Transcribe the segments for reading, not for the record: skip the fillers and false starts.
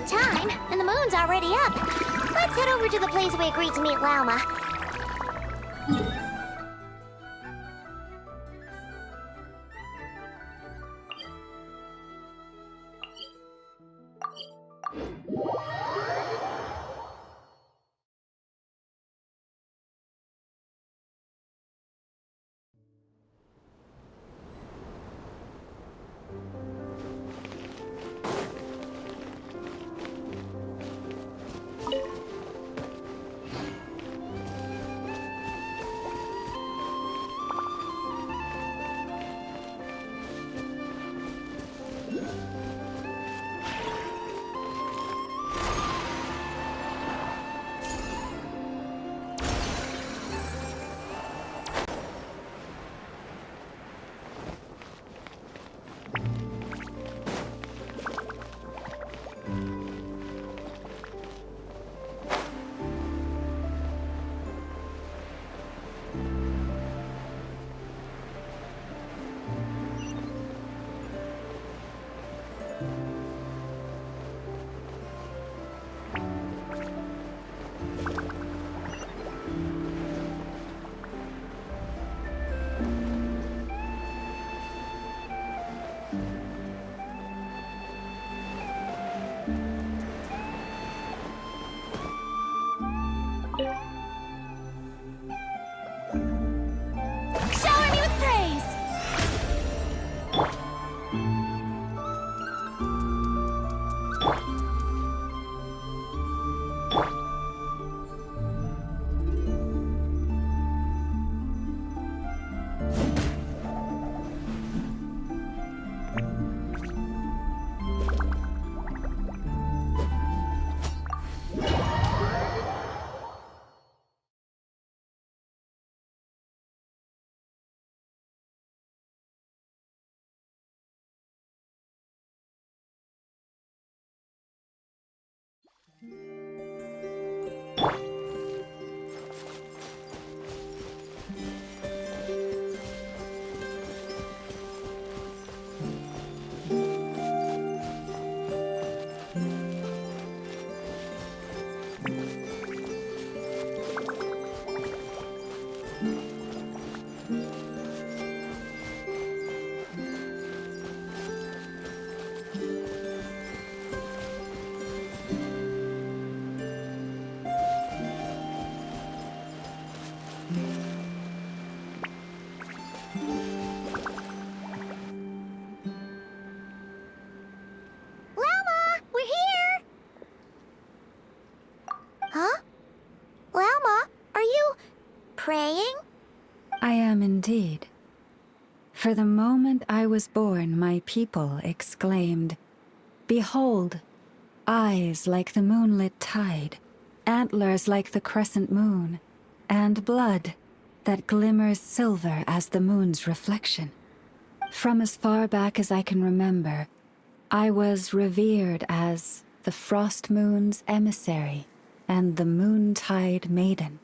time, and the moon's already up. Let's head over to the place we agreed to meet Lauma. Shower me with praise! Praying? I am indeed. For the moment I was born, my people exclaimed, "Behold, eyes like the moonlit tide, antlers like the crescent moon, and blood that glimmers silver as the moon's reflection." From as far back as I can remember, I was revered as the Frost Moon's emissary and the Moontide Maiden.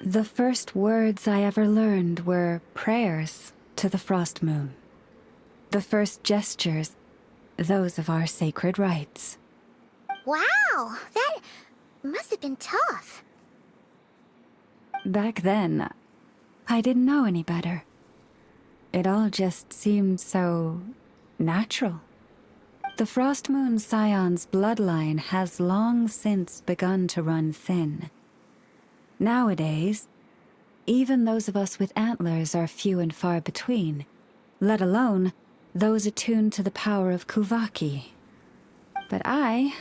The first words I ever learned were prayers to the Frost Moon. The first gestures, those of our sacred rites. Wow, that must have been tough. Back then, I didn't know any better. It all just seemed so natural. The Frost Moon Scion's bloodline has long since begun to run thin. Nowadays, even those of us with antlers are few and far between, let alone those attuned to the power of Kuvaki. But I...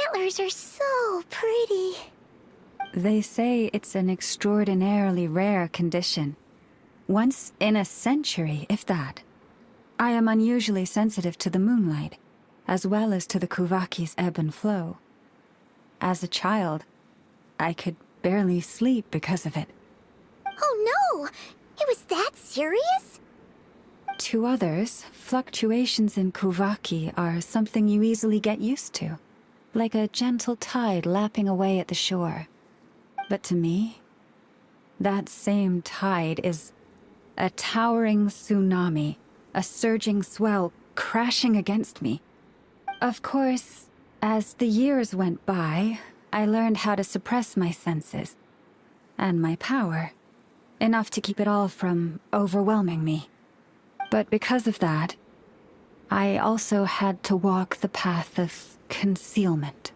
Antlers are so pretty. They say it's an extraordinarily rare condition. Once in a century, if that. I am unusually sensitive to the moonlight, as well as to the Kuvaki's ebb and flow. As a child, I could barely sleep because of it. Oh no! It was that serious? To others, fluctuations in Kuvaki are something you easily get used to, like a gentle tide lapping away at the shore. But to me, that same tide is a towering tsunami, a surging swell crashing against me. Of course, as the years went by, I learned how to suppress my senses and my power, enough to keep it all from overwhelming me. But because of that, I also had to walk the path of concealment.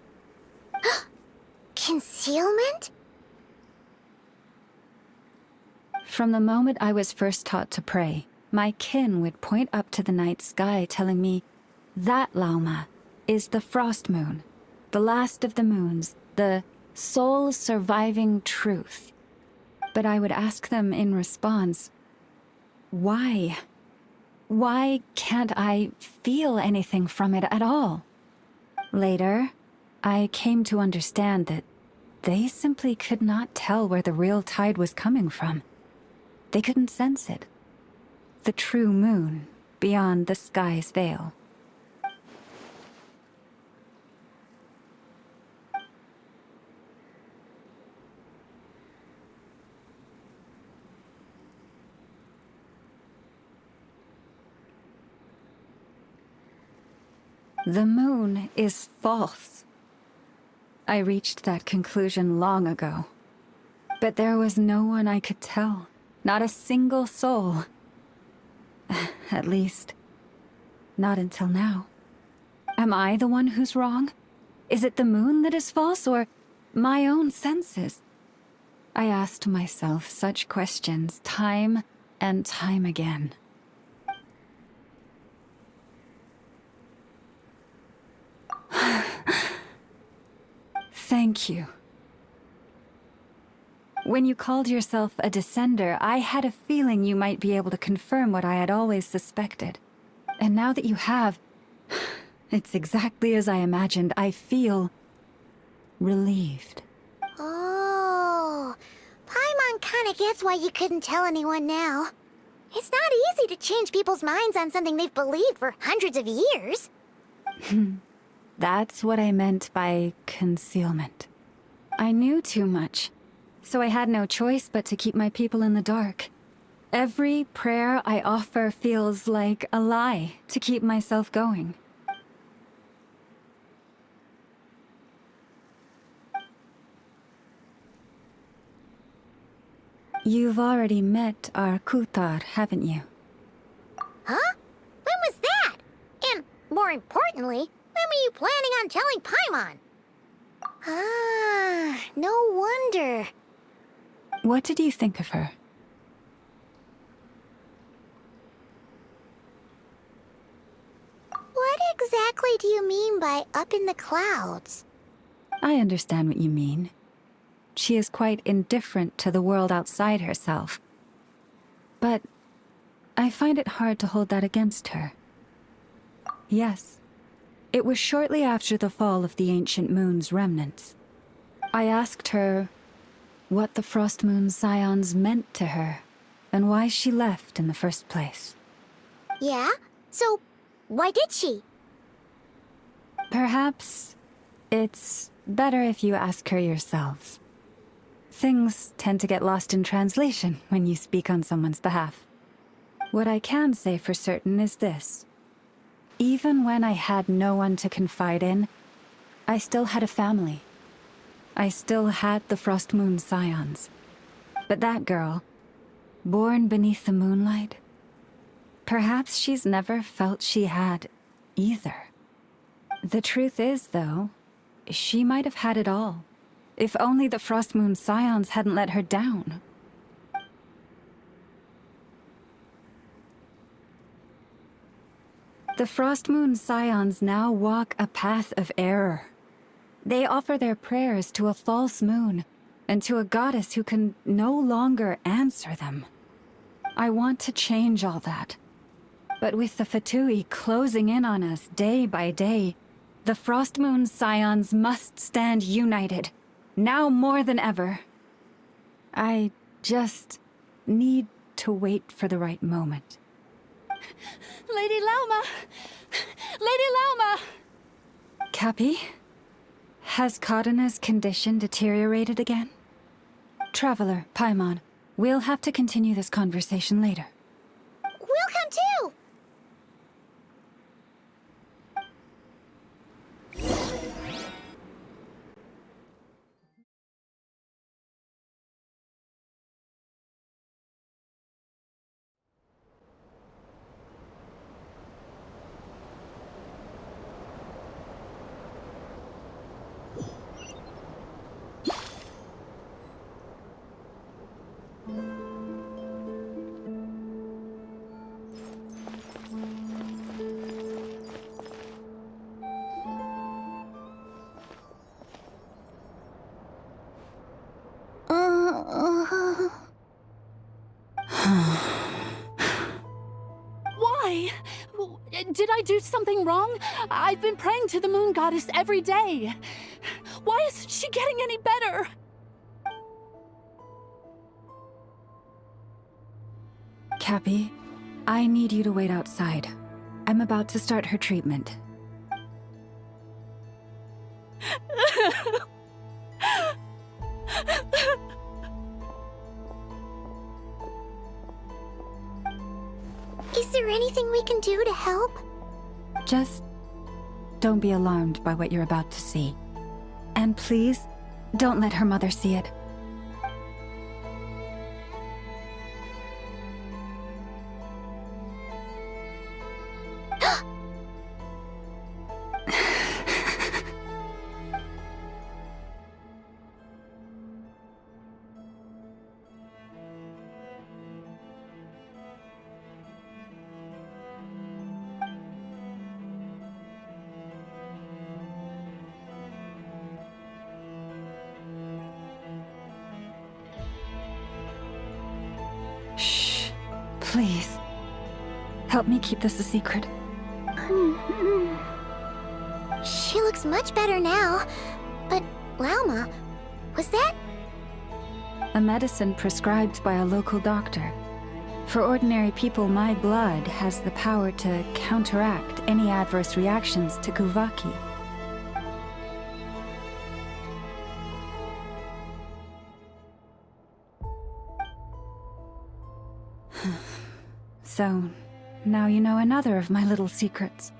Concealment? From the moment I was first taught to pray, my kin would point up to the night sky telling me, that Lauma is the frost moon, the last of the moons, the sole surviving truth. But I would ask them in response, why? Why can't I feel anything from it at all? Later, I came to understand that they simply could not tell where the real tide was coming from. They couldn't sense it. The true moon beyond the sky's veil. The moon is false. I reached that conclusion long ago. But there was no one I could tell. Not a single soul. At least, not until now. Am I the one who's wrong? Is it the moon that is false, or my own senses? I asked myself such questions time and time again. Thank you. When you called yourself a descender, I had a feeling you might be able to confirm what I had always suspected. And now that you have, it's exactly as I imagined. I feel relieved. Oh, Paimon kinda gets why you couldn't tell anyone now. It's not easy to change people's minds on something they've believed for hundreds of years. That's what I meant by concealment. I knew too much, so I had no choice but to keep my people in the dark. Every prayer I offer feels like a lie to keep myself going. You've already met our Kutar, haven't you? Huh? When was that? And, more importantly, when were you planning on telling Paimon? Ah, no wonder. What did you think of her? What exactly do you mean by up in the clouds? I understand what you mean. She is quite indifferent to the world outside herself. But I find it hard to hold that against her. Yes, it was shortly after the fall of the ancient moon's remnants. I asked her what the Frost Moon Scions meant to her, and why she left in the first place. Yeah? So, why did she? Perhaps it's better if you ask her yourselves. Things tend to get lost in translation when you speak on someone's behalf. What I can say for certain is this. Even when I had no one to confide in, I still had a family. I still had the Frost Moon Scions. But that girl, born beneath the moonlight, perhaps she's never felt she had either. The truth is, though, she might have had it all, if only the Frost Moon Scions hadn't let her down. The Frost Moon Scions now walk a path of error. They offer their prayers to a false moon, and to a goddess who can no longer answer them. I want to change all that. But with the Fatui closing in on us day by day, the Frostmoon Scions must stand united, now more than ever. I just need to wait for the right moment. Lady Lauma! Lady Lauma! Cappy? Has Cardina's condition deteriorated again? Traveler, Paimon, we'll have to continue this conversation later. We'll come too! Why? Did I do something wrong? I've been praying to the Moon Goddess every day. Why isn't she getting any better? Cappy, I need you to wait outside. I'm about to start her treatment. Is there anything we can do to help? Just don't be alarmed by what you're about to see. And please, don't let her mother see it. Shh. Please. Help me keep this a secret. She looks much better now. But, Lauma, was that? A medicine prescribed by a local doctor. For ordinary people, my blood has the power to counteract any adverse reactions to Kuvaki. So, now you know another of my little secrets.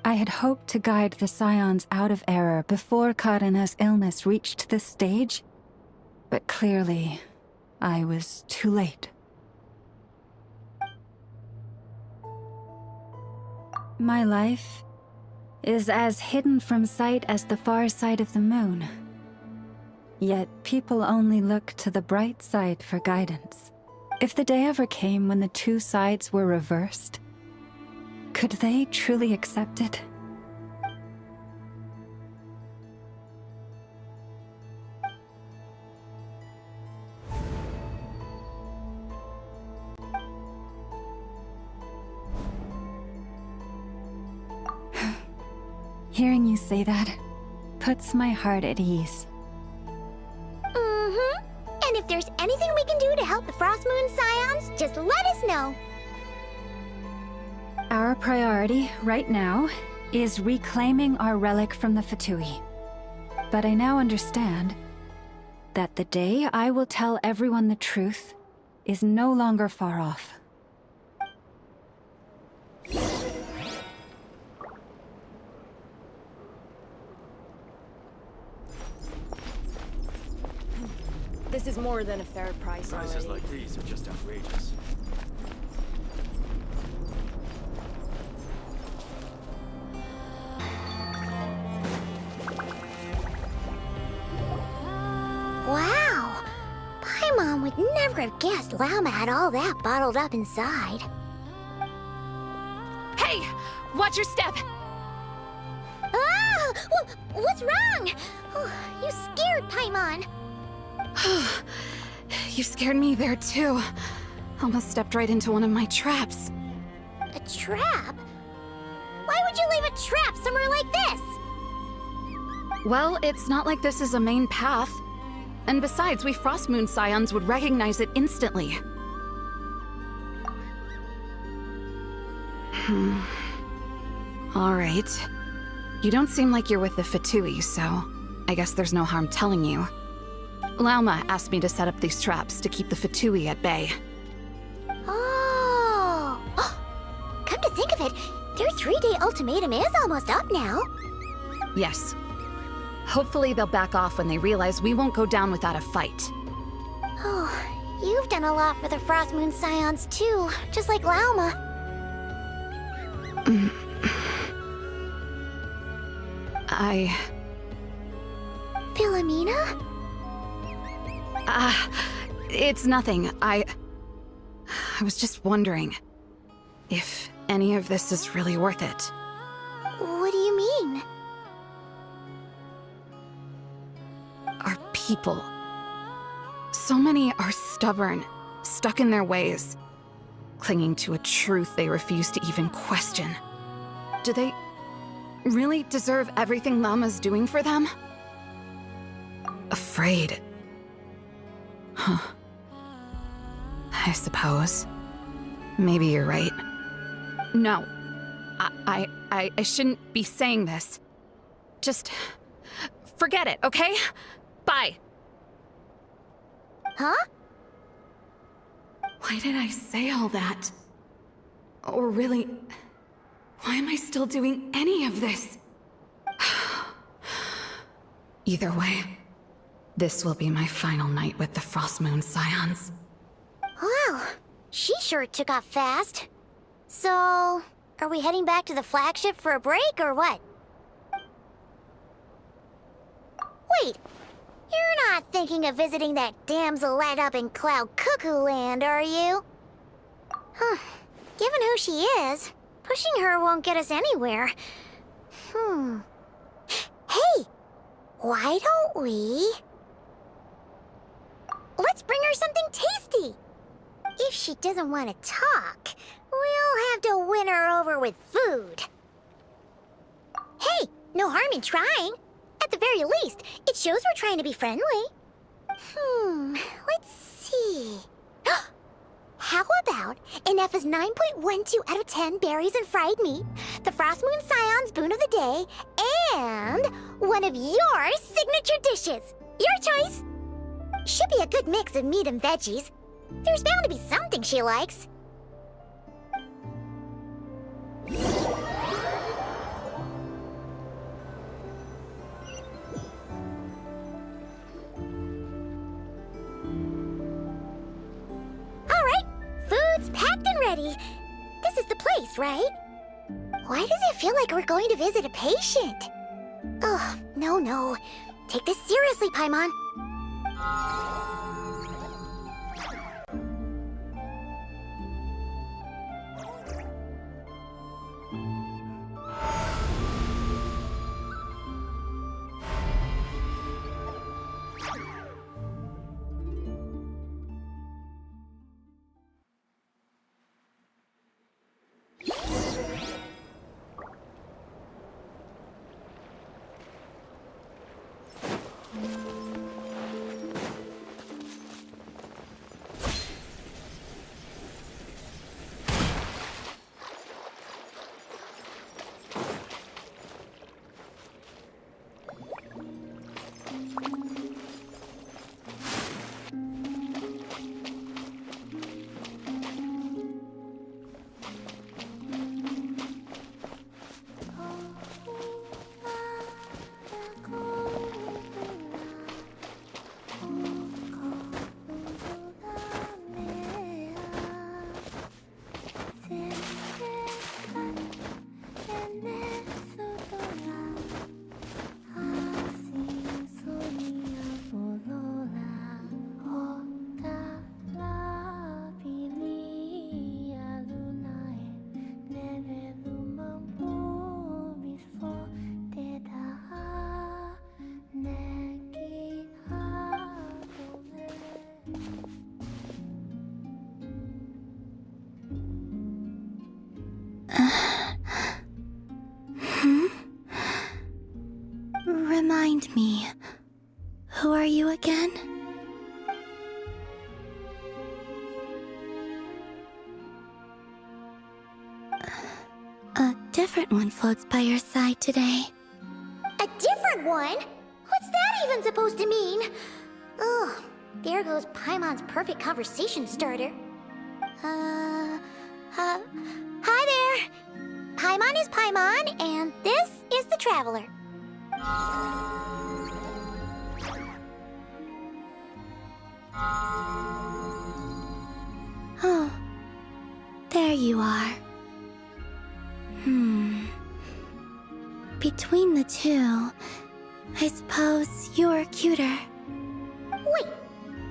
I had hoped to guide the Scions out of error before Karina's illness reached this stage, but clearly, I was too late. My life is as hidden from sight as the far side of the moon. Yet people only look to the bright side for guidance. If the day ever came when the two sides were reversed, could they truly accept it? Hearing you say that puts my heart at ease. And if there's anything we can do to help the Frostmoon Scions, just let us know. Our priority, right now, is reclaiming our relic from the Fatui. But I now understand that the day I will tell everyone the truth is no longer far off. This is more than a fair price already. Prices like these are just outrageous. Wow! Paimon would never have guessed Lauma had all that bottled up inside. Hey! Watch your step! Ah! What's wrong? Oh, you scared Paimon. You scared me there too. Almost stepped right into one of my traps. A trap? Why would you leave a trap somewhere like this? Well, it's not like this is a main path. And besides, we Frost Moon Scions would recognize it instantly. Alright. You don't seem like you're with the Fatui, so I guess there's no harm telling you. Lauma asked me to set up these traps to keep the Fatui at bay. Oh! Come to think of it, their 3-day ultimatum is almost up now. Yes. Hopefully they'll back off when they realize we won't go down without a fight. Oh, you've done a lot for the Frost Moon Scions too, just like Lauma. Philomena? It's nothing. I was just wondering if any of this is really worth it. What do you mean? Our people. So many are stubborn, stuck in their ways, clinging to a truth they refuse to even question. Do they really deserve everything Lama's doing for them? Afraid. Huh. I suppose. Maybe you're right. No. I shouldn't be saying this. Just forget it, okay? Bye. Huh? Why did I say all that? Or really, why am I still doing any of this? Either way, this will be my final night with the Frost Moon Scions. Wow, she sure took off fast. So, are we heading back to the flagship for a break or what? Wait, you're not thinking of visiting that damselette up in Cloud Cuckoo Land, are you? Huh, given who she is, pushing her won't get us anywhere. Hey, why don't we... Let's bring her something tasty! If she doesn't want to talk, we'll have to win her over with food. Hey, no harm in trying. At the very least, it shows we're trying to be friendly. Let's see. How about Ineffa's 9.12 out of 10 berries and fried meat, the Frost Moon Scion's boon of the day, and one of your signature dishes. Your choice. Should be a good mix of meat and veggies. There's bound to be something she likes. Alright, food's packed and ready. This is the place, right? Why does it feel like we're going to visit a patient? Ugh, no. Take this seriously, Paimon. Remind me, who are you again? A different one floats by your side today. A different one? What's that even supposed to mean? Ugh, there goes Paimon's perfect conversation starter. Hi there! Paimon is Paimon, and this is the Traveler. Oh, there you are. Between the two, I suppose you're cuter. Wait,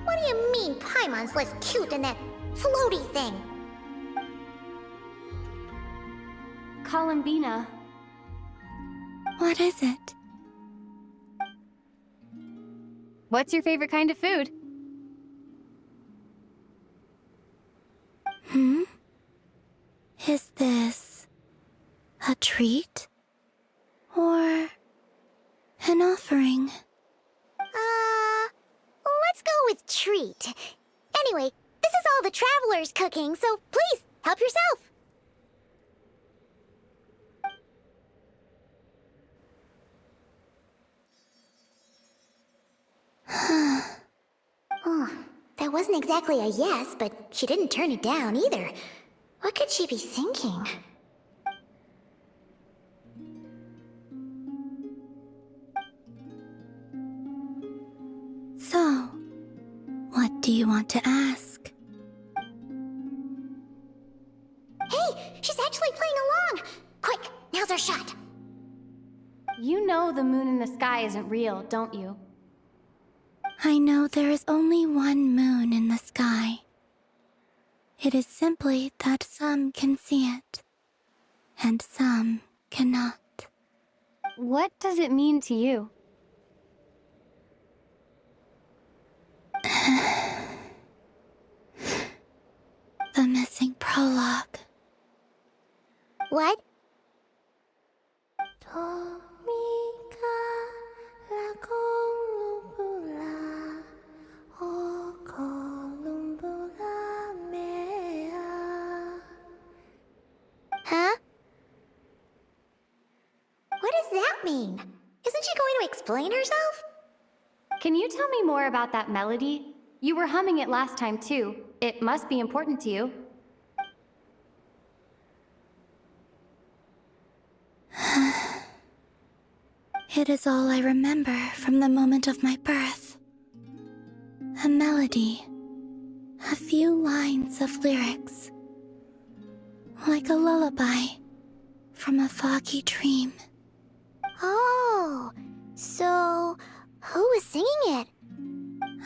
what do you mean Paimon's less cute than that floaty thing? Columbina. What is it? What's your favorite kind of food? Is this a treat? Or an offering? Let's go with treat. Anyway, this is all the Traveler's cooking, so please, help yourself. Oh, that wasn't exactly a yes, but she didn't turn it down either. What could she be thinking? So, what do you want to ask? Hey, she's actually playing along! Quick, now's our shot. You know the moon in the sky isn't real, don't you? I know there is only one moon in the sky. It is simply that some can see it, and some cannot. What does it mean to you? The missing prologue. What? Huh? What does that mean? Isn't she going to explain herself? Can you tell me more about that melody? You were humming it last time too. It must be important to you. It is all I remember from the moment of my birth. A melody. A few lines of lyrics. Like a lullaby from a foggy dream. Oh, so who was singing it?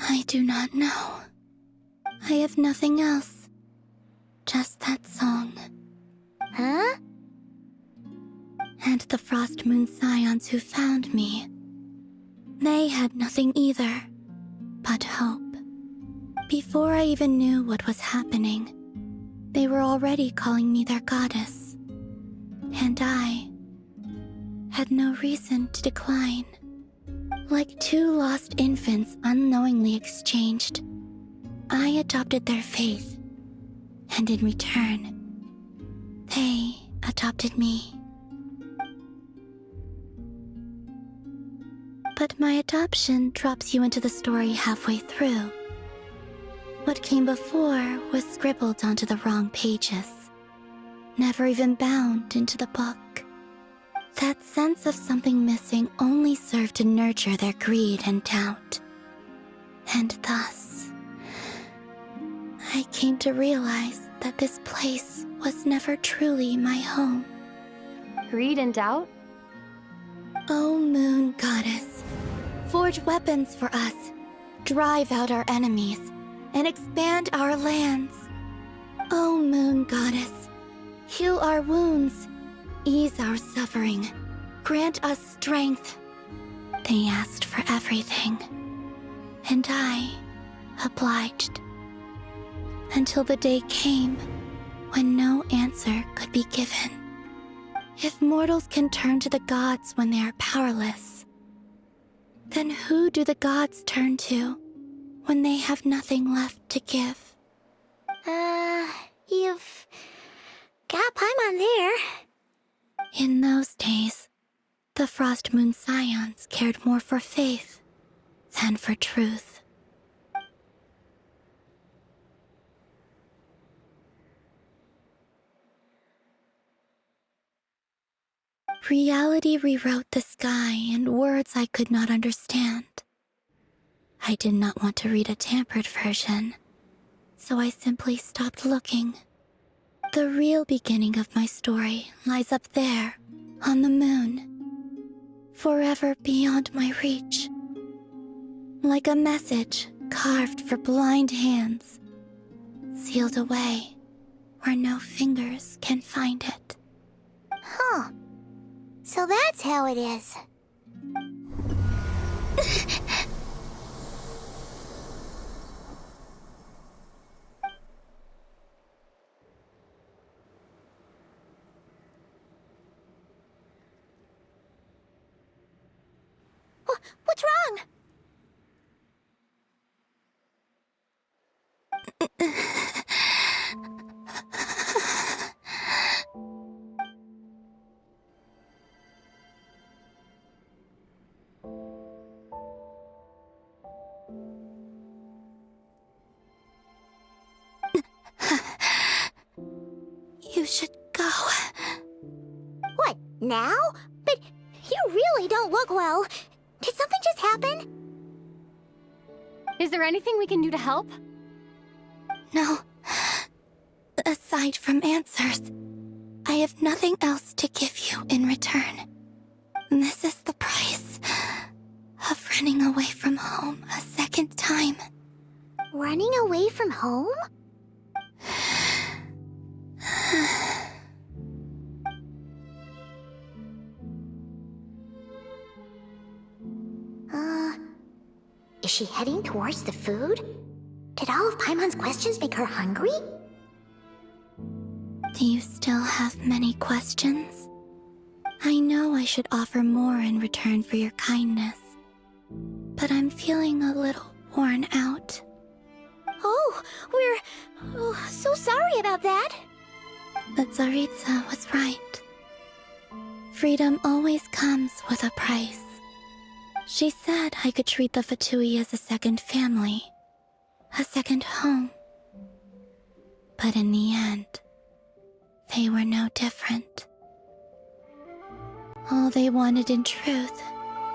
I do not know. I have nothing else. Just that song. Huh? And the Frost Moon Scions who found me. They had nothing either, but hope. Before I even knew what was happening, they were already calling me their goddess. And I had no reason to decline. Like two lost infants unknowingly exchanged, I adopted their faith. And in return, they adopted me. But my adoption drops you into the story halfway through. What came before was scribbled onto the wrong pages, never even bound into the book. That sense of something missing only served to nurture their greed and doubt. And thus, I came to realize that this place was never truly my home. Greed and doubt? O Moon Goddess, forge weapons for us, drive out our enemies, and expand our lands. O Moon Goddess, heal our wounds, ease our suffering, grant us strength. They asked for everything, and I obliged. Until the day came when no answer could be given. If mortals can turn to the gods when they are powerless, then who do the gods turn to when they have nothing left to give? You've got Paimon there. In those days, the Frost Moon Scions cared more for faith than for truth. Reality rewrote the sky in words I could not understand. I did not want to read a tampered version, so I simply stopped looking. The real beginning of my story lies up there, on the moon, forever beyond my reach. Like a message carved for blind hands, sealed away where no fingers can find it. Huh. So that's how it is. What's wrong? You should go. What, now? But you really don't look well. Did something just happen? Is there anything we can do to help? No. Aside from answers, I have nothing else to give you in return. This is the price of running away from home a second time. Running away from home? Is she heading towards the food? Did all of Paimon's questions make her hungry? Do you still have many questions? I know I should offer more in return for your kindness, but I'm feeling a little worn out. Oh, we're so sorry about that. The Tsaritsa was right. Freedom always comes with a price. She said I could treat the Fatui as a second family, a second home. But in the end, they were no different. All they wanted in truth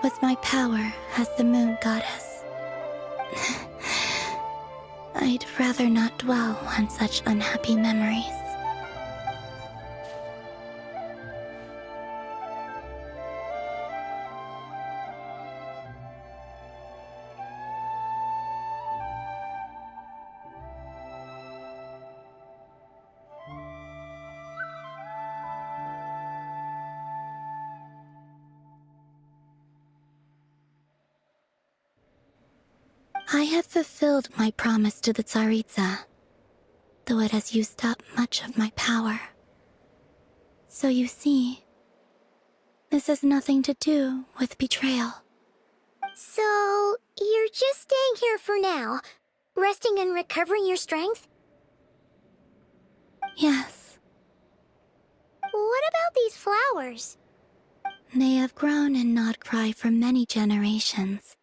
was my power as the moon goddess. I'd rather not dwell on such unhappy memories. I have fulfilled my promise to the Tsaritsa, though it has used up much of my power. So you see, this has nothing to do with betrayal. So, you're just staying here for now, resting and recovering your strength? Yes, What about these flowers? they have grown in Nodcry for many generations.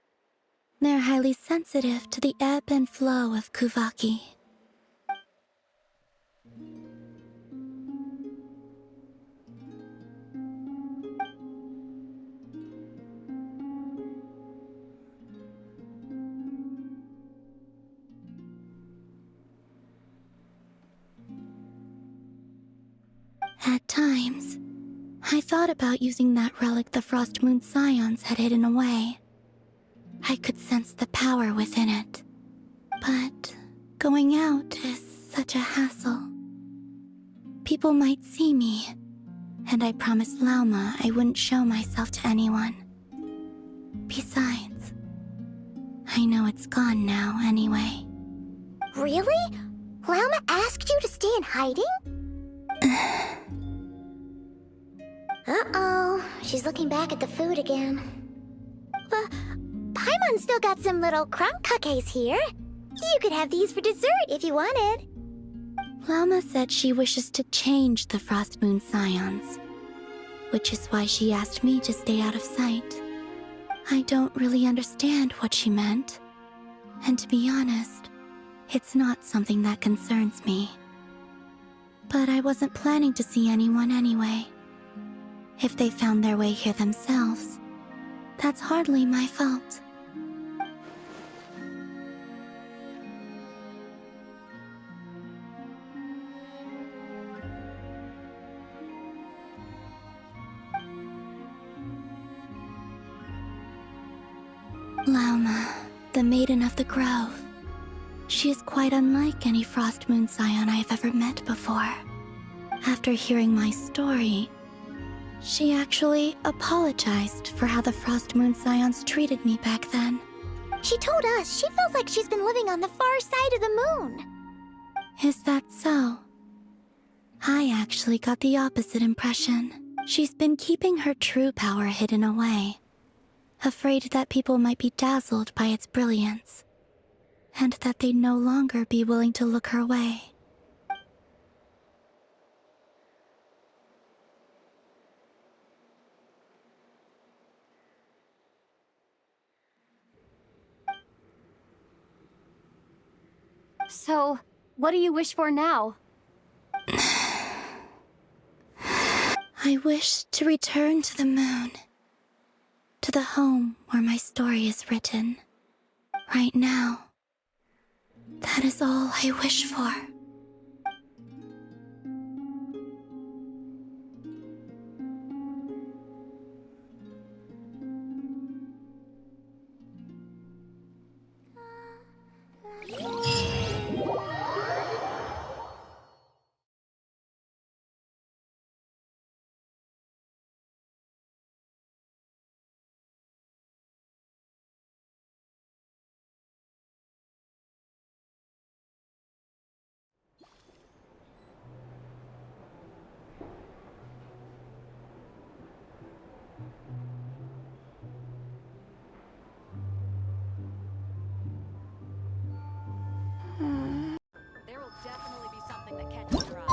They're highly sensitive to the ebb and flow of Kuvaki. At times, I thought about using that relic the Frost Moon Scions had hidden away. I could sense the power within it. But going out is such a hassle. People might see me, and I promised Lauma I wouldn't show myself to anyone. Besides, I know it's gone now anyway. Really? Lauma asked you to stay in hiding? Uh-oh, she's looking back at the food again. Paimon still got some little crumb cookies here. You could have these for dessert if you wanted. Llama said she wishes to change the Frost Moon Scions, which is why she asked me to stay out of sight. I don't really understand what she meant, and to be honest, it's not something that concerns me. But I wasn't planning to see anyone anyway. If they found their way here themselves, that's hardly my fault. Lauma, the Maiden of the Grove. She is quite unlike any Frost Moon Scion I have ever met before. After hearing my story, she actually apologized for how the Frost Moon Scions treated me back then. She told us she feels like she's been living on the far side of the moon. Is that so? I actually got the opposite impression. She's been keeping her true power hidden away, afraid that people might be dazzled by its brilliance, and that they'd no longer be willing to look her way. So, what do you wish for now? I wish to return to the moon, to the home where my story is written. Right now, that is all I wish for. There will definitely be something that catches your eye.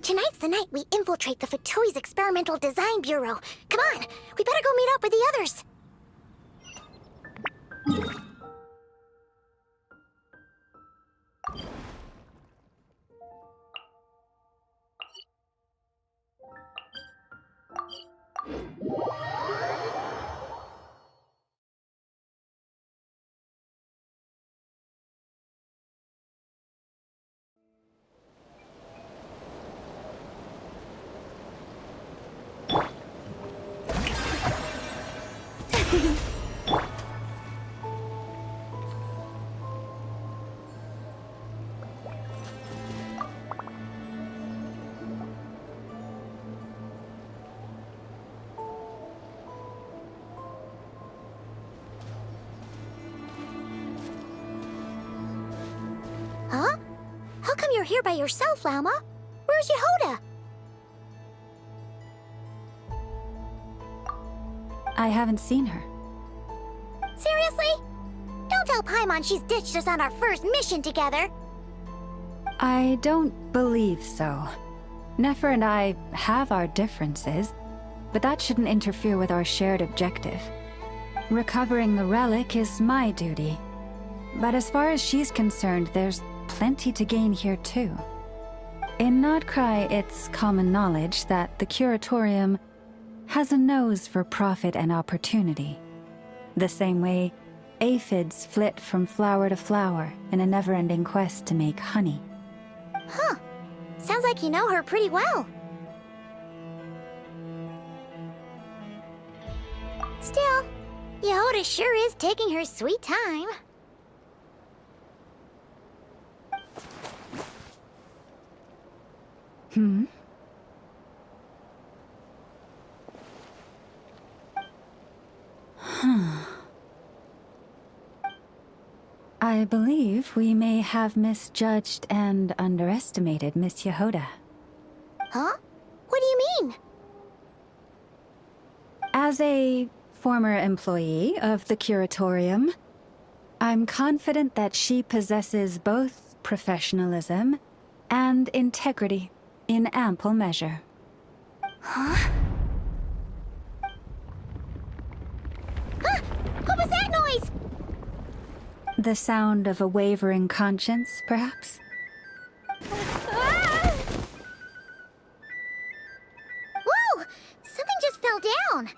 Tonight's the night we infiltrate the Fatoi's Experimental Design Bureau. Come on, we better go meet up with the others. Huh? How come you're here by yourself, Lauma? Where's Yehoda? I haven't seen her. Seriously? Don't tell Paimon she's ditched us on our first mission together. I don't believe so. Nefer and I have our differences, but that shouldn't interfere with our shared objective. Recovering the relic is my duty. But as far as she's concerned, there's plenty to gain here too. In Nodcry, it's common knowledge that the Curatorium has a nose for profit and opportunity. The same way aphids flit from flower to flower in a never-ending quest to make honey. Huh. Sounds like you know her pretty well. Still, Yehoda sure is taking her sweet time. I believe we may have misjudged and underestimated Miss Yehoda. Huh? What do you mean? As a former employee of the Curatorium, I'm confident that she possesses both professionalism and integrity in ample measure. Huh? Huh? What was that noise? The sound of a wavering conscience, perhaps? Ah! Whoa! Something just fell down.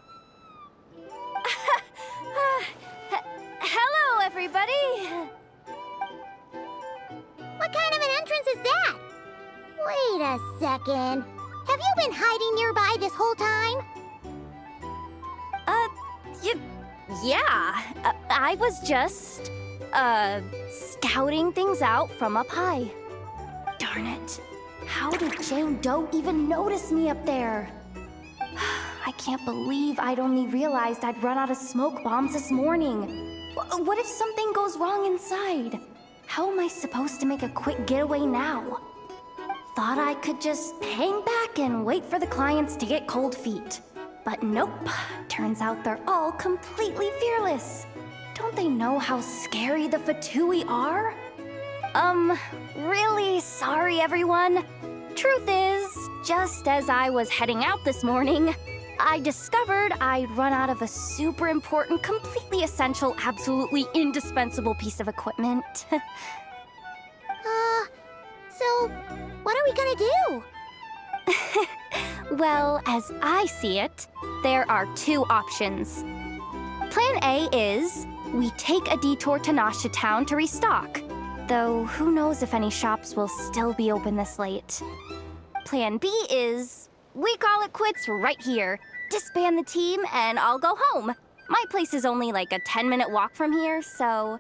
Hello, everybody! What kind of an entrance is that? Wait a second. Have you been hiding nearby this whole time? Yeah. I was just, scouting things out from up high. Darn it. How did Jane Doe even notice me up there? I can't believe I'd only realized I'd run out of smoke bombs this morning. What if something goes wrong inside? How am I supposed to make a quick getaway now? Thought I could just hang back and wait for the clients to get cold feet. But nope, turns out they're all completely fearless. Don't they know how scary the Fatui are? Really sorry everyone. Truth is, just as I was heading out this morning, I discovered I'd run out of a super important, completely essential, absolutely indispensable piece of equipment. So, what are we gonna do? Well, as I see it, there are two options. Plan A is, we take a detour to Nasha Town to restock. Though, who knows if any shops will still be open this late. Plan B is, we call it quits right here. Disband the team and I'll go home. My place is only like a 10-minute walk from here, so...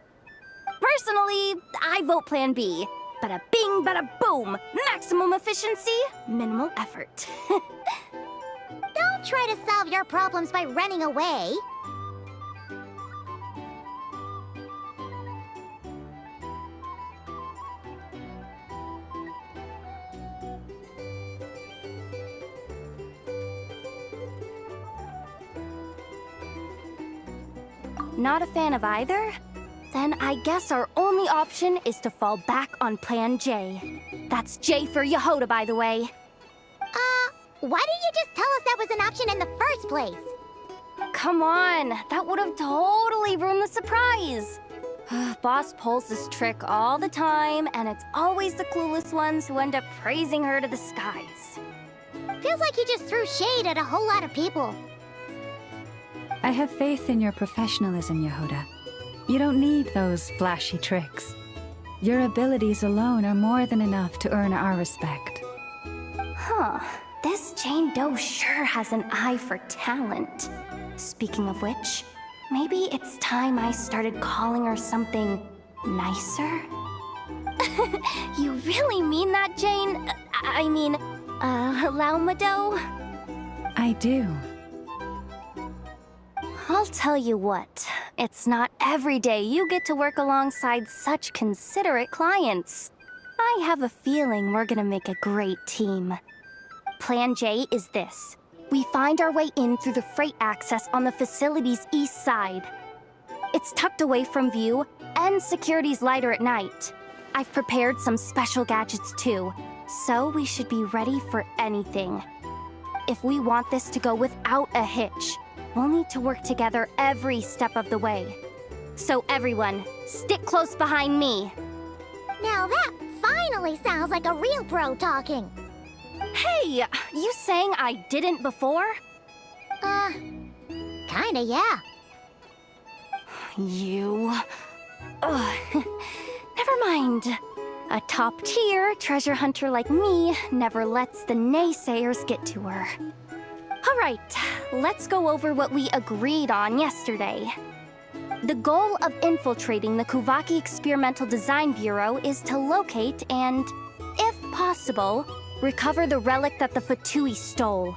Personally, I vote Plan B. Bada bing, bada boom! Maximum efficiency, minimal effort. Don't try to solve your problems by running away. Not a fan of either? Then I guess our only option is to fall back on Plan J. That's J for Yehoda, by the way. Why didn't you just tell us that was an option in the first place? Come on, that would have totally ruined the surprise. Boss pulls this trick all the time, and it's always the clueless ones who end up praising her to the skies. Feels like you just threw shade at a whole lot of people. I have faith in your professionalism, Yehoda. You don't need those flashy tricks. Your abilities alone are more than enough to earn our respect. Huh. This Jane Doe sure has an eye for talent. Speaking of which, maybe it's time I started calling her something nicer? You really mean that, Jane? Laumado? I do. I'll tell you what, it's not every day you get to work alongside such considerate clients. I have a feeling we're gonna make a great team. Plan J is this. We find our way in through the freight access on the facility's east side. It's tucked away from view, and security's lighter at night. I've prepared some special gadgets too, so we should be ready for anything. If we want this to go without a hitch, we'll need to work together every step of the way. So everyone, stick close behind me. Now that finally sounds like a real bro talking. Hey, you saying I didn't before? Kinda, yeah. You... Ugh. Never mind. A top-tier treasure hunter like me never lets the naysayers get to her. Alright, let's go over what we agreed on yesterday. The goal of infiltrating the Kuvaki Experimental Design Bureau is to locate and, if possible, recover the relic that the Fatui stole.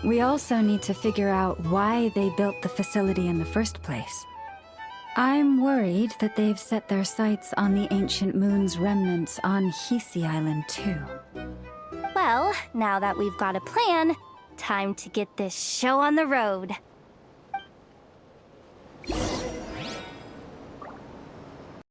We also need to figure out why they built the facility in the first place. I'm worried that they've set their sights on the ancient moon's remnants on Hisi Island too. Well, now that we've got a plan, time to get this show on the road.